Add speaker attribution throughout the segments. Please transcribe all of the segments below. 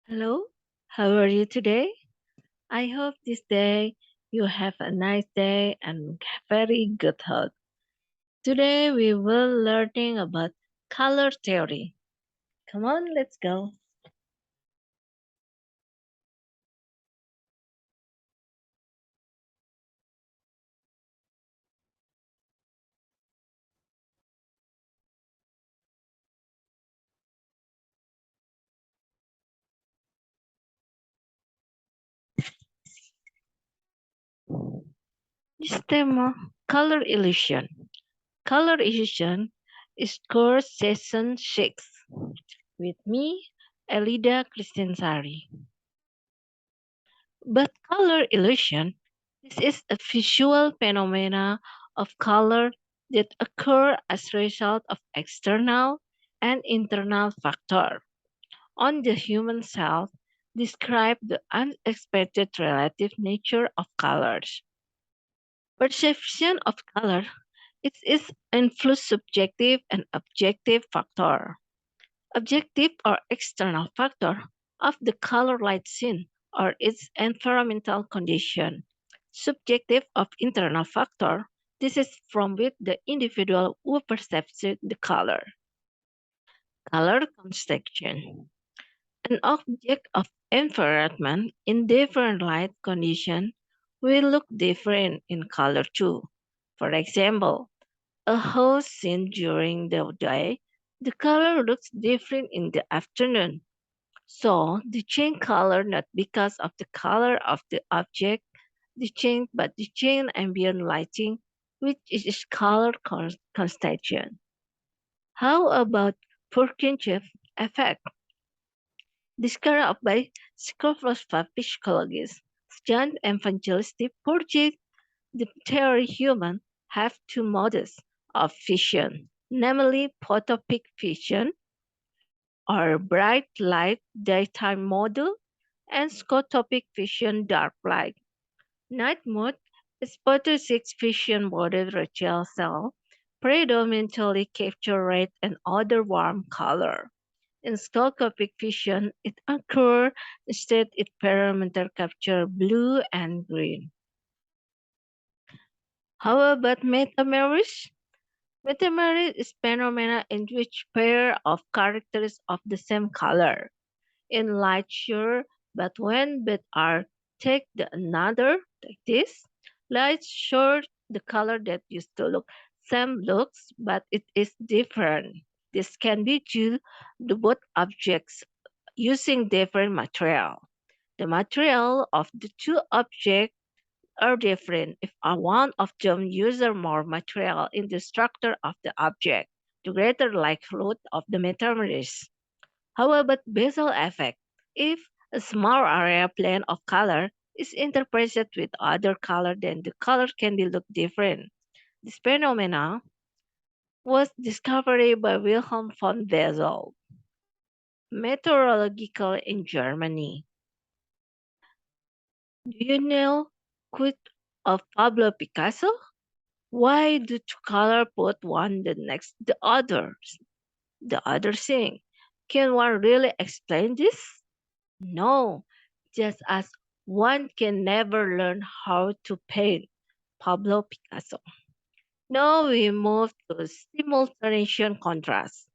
Speaker 1: Hello, how are you today? I hope this day you have a nice day and very good health. Today we will learning about color theory. Come on, let's go. This tema, color illusion. Color illusion is course session 6 with me, Elida Christiansari. But color illusion, this is a visual phenomena of color that occur as a result of external and internal factor on the human self describe the unexpected relative nature of colors. Perception of color it is influence subjective and objective factor. Objective or external factor of the color light seen or its environmental condition. Subjective of internal factor. This is from which the individual who perceives the color. Color construction. An object of environment in different light condition will look different in color too. For example, a house seen during the day, the color looks different in the afternoon. So the change color not because of the color of the object, the change but the change ambient lighting, which is its color constitution. How about Purkinje effect? Described by Scoffla's psychologist John Evangelista Purkinje, the theory humans have two modes of vision, namely photopic vision or bright light daytime model and scotopic vision dark light. Night mode is photosynthetic vision model Rachel cell predominantly capture red and other warm color. In scotopic vision, it occurs instead it parameter capture blue and green. How about metameris? Metameris is phenomena in which pair of characters of the same color in light sure, but when both are take the another like this, light sure the color that used to look same looks, but it is different. This can be due to both objects using different material. The material of the two objects are different if one of them uses more material in the structure of the object, the greater likelihood of the metamerism. How about basal effect? If a small area plane of color is interpreted with other color, then the color can be look different. This phenomena was discovered by Wilhelm von Wessel, meteorological in Germany. Do you know quote of Pablo Picasso? Why do two color put one the next the others? The other thing. Can one really explain this? No, just as one can never learn how to paint Pablo Picasso. Now we move to simultaneous contrast.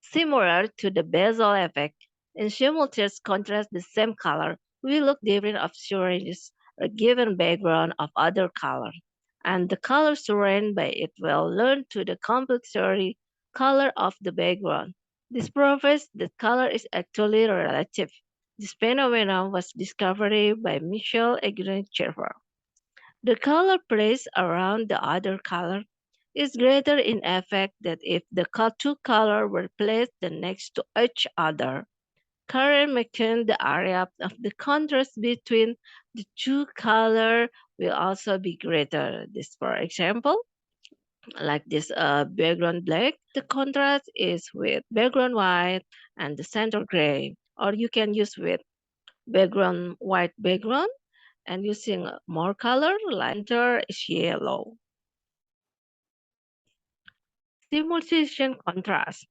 Speaker 1: Similar to the Basel effect, in simultaneous contrast, the same color will look different of surroundings a given background of other color, and the color surrounded by it will learn to the complementary color of the background. This proves that color is actually relative. This phenomenon was discovered by Michel Aguirre-Cerver. The color placed around the other color is greater in effect than if the two colors were placed next to each other. Current making the area of the contrast between the two colors will also be greater. This, for example, like this background black, the contrast is with background white and the center gray. Or you can use with background white background and using more color, lighter is yellow. Simulation contrast.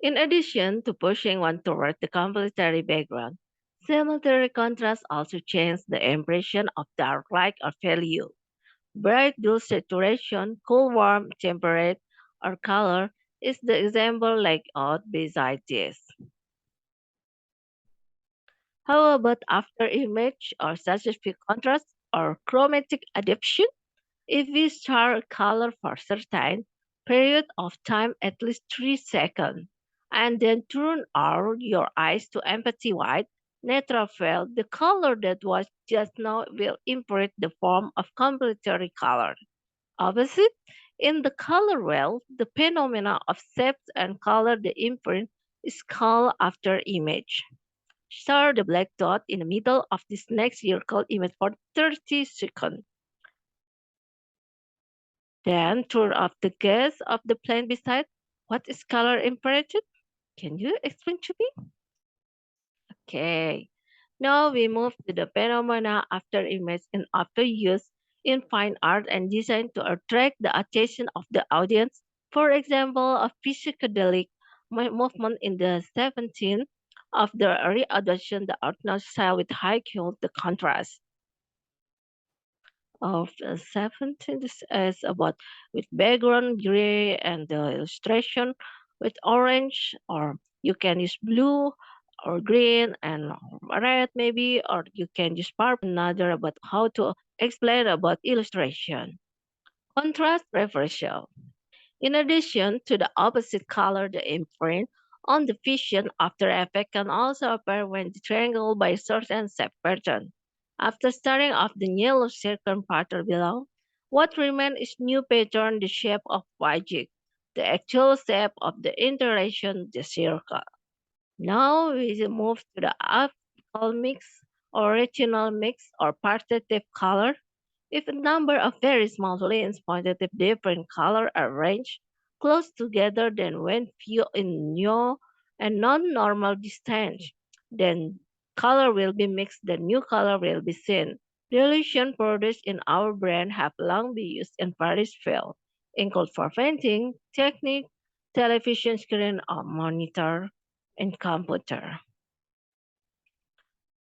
Speaker 1: In addition to pushing one toward the complementary background, symmetry contrast also changes the impression of dark light or value. Bright, dull saturation, cool, warm, temperate, or color is the example like out beside this. How about after image or specific contrast or chromatic adaptation? If we star a color for certain period of time, at least 3 seconds, and then turn out your eyes to empty white, natural field, the color that was just now will imprint the form of complementary color. Opposite, in the color wheel, the phenomena of shapes and color the imprint is called after image. Star the black dot in the middle of this next circle image for 30 seconds. Then turn off the gas of the plant beside. What is color imperative? Can you explain to me? Okay. Now we move to the phenomena after image and after use in fine art and design to attract the attention of the audience. For example, a psychedelic movement in the 17th of the readoption the art now style with high quality the contrast of 17 is about with background gray and the illustration with orange, or you can use blue or green and red maybe, or you can use purple. Another about how to explain about illustration contrast reversal. In addition to the opposite color, the imprint on the vision after effect can also appear when triangled by source and shape pattern. After starting off the yellow circle pattern below, what remains is new pattern, the shape of YG, the actual shape of the interaction, the circle. Now we move to the optical mix, original mix, or partitive color. If a number of very small lanes pointed with different color are arranged close together, then when viewed in new and non-normal distance, then color will be mixed, the new color will be seen. The illusion produced in our brain have long been used in various fields, include for painting, technique, television screen, or monitor, and computer.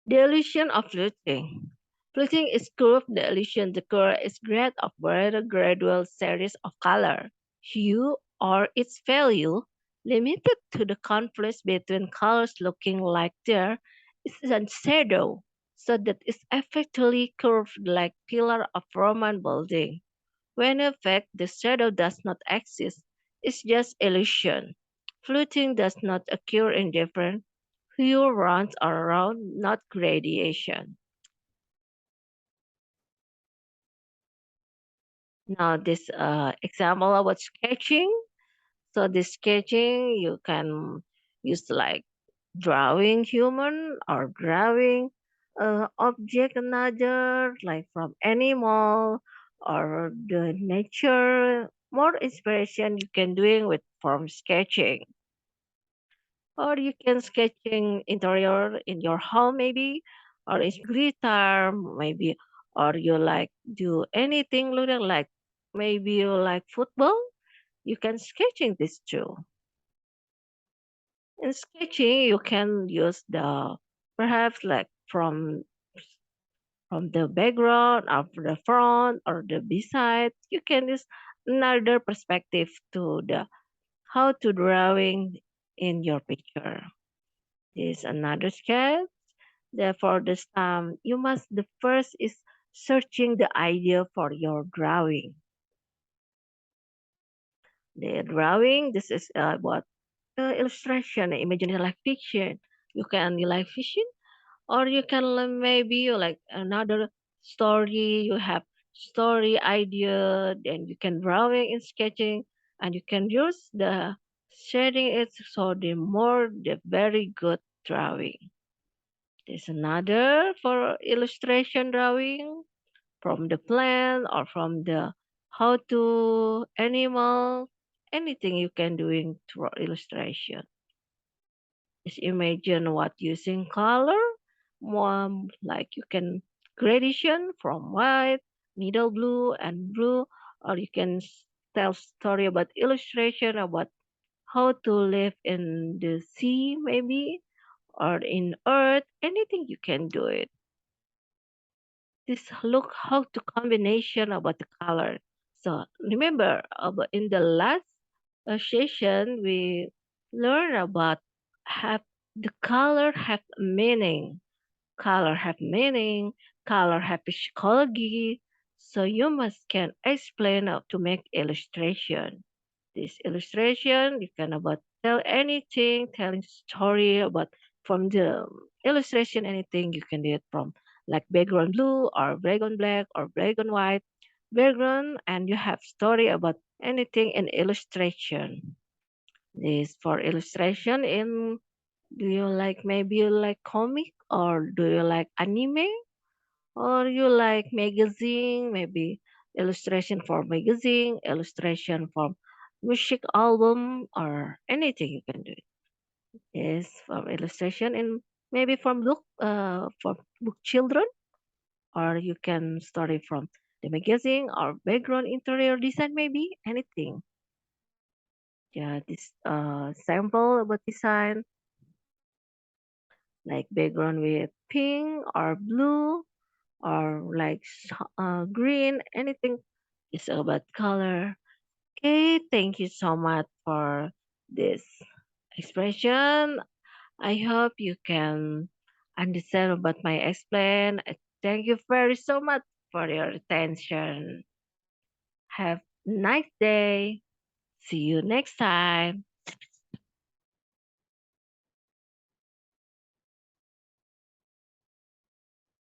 Speaker 1: The illusion of fluting. Fluting is curved. The illusion the curve is grade of very gradual series of color, hue, or its value, limited to the confluence between colors looking like there is a shadow, so that it's effectively curved like pillar of Roman building. When in fact the shadow does not exist, it's just illusion. Fluting does not occur in different hue runs around, not gradation. Now this example about sketching. So this sketching you can use like drawing human or drawing object another like from animal or the nature. More inspiration you can doing with from sketching. Or you can sketching interior in your home maybe, or it's guitar maybe, or you like do anything little like maybe you like football, you can sketching this too. In sketching you can use the perhaps like from the background or the front or the beside, you can use another perspective to the how to drawing in your picture. This is another sketch. Therefore, the you must the first is searching the idea for your drawing. The drawing, this is about illustration, imaginary like fiction. You can like fiction, or you can maybe you like another story. You have story idea, then you can drawing and sketching, and you can use the shading it so the more the very good drawing. There's another for illustration drawing from the plant or from the how to animal, anything you can doing through illustration. Just imagine what using color, like you can gradation from white, middle blue and blue, or you can tell story about illustration about how to live in the sea, maybe, or in earth, anything you can do it. Just look how to combination about the color. So remember, about in the last session, we learned about have the color have meaning. Color have meaning. Color have psychology. So you must can explain how to make illustration. This illustration you can about tell anything, telling story about from the illustration anything you can do it from like background blue or background black or background white background and you have story about anything in illustration. This for illustration in do you like maybe you like comic or do you like anime or you like magazine maybe illustration for magazine illustration for music album or anything you can do is for illustration and maybe from book for book children or you can study from the magazine or background interior design maybe anything. Yeah, this sample about design like background with pink or blue or like green anything is about color. Okay, thank you so much for this expression. I hope you can understand about my explain. Thank you very so much for your attention. Have a nice day. See you next time.